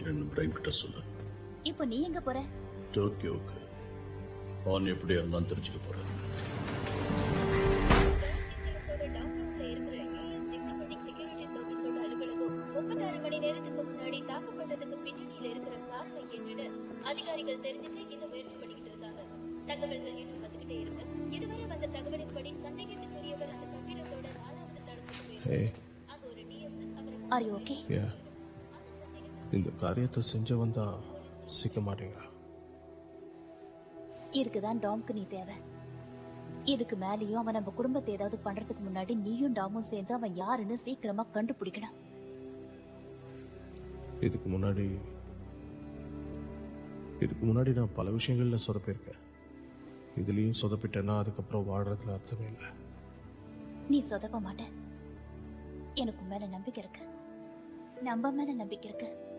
நினைக்கிறேன்னு brain கிட்ட சொல்லு. இப்போ நீ எங்க போற? டோக்கியோக்கு அவன் எப்படி இருந்தான்னு தெரிஞ்சுக்க போறேன். அதிகாரிகள் தெரிஞ்சுக்க இன்னும் முயற்சி பண்ணிக்கிட்டு இருக்காங்க. தகவல்கள் இன்னும் வந்துகிட்டே இருக்கு. இதுவரை வந்த தகவலின்படி சந்தேகத்துக்குரியவர் அந்த கட்டிடத்தோட 4வது தளத்துக்கு அங்க ஒரு டிஎஸ்எஸ் ஆர் யூ ஓகே? இந்த காரியத்தை செஞ்சவன் தான் சிக்க மாட்டேங்கிறான். இதுக்குதான் டாம்க்கு நீ தேவை. இதுக்கு மேலேயும் அவன் நம்ம குடும்பத்தை ஏதாவது பண்றதுக்கு முன்னாடி நீயும் டாமும் சேர்ந்து அவன் யாருன்னு சீக்கிரமா கண்டுபிடிக்கணும். இதுக்கு முன்னாடி நான் பல விஷயங்கள்ல சொதப்பிருக்கேன். இதுலயும் சொதப்பிட்டேன்னா அதுக்கப்புறம் வாடுறதுல அர்த்தமே இல்லை. நீ சொதப்ப மாட்ட. எனக்கு மேல நம்பிக்கை இருக்கு. நம்ம மேல நம்பிக்கை இருக்கு.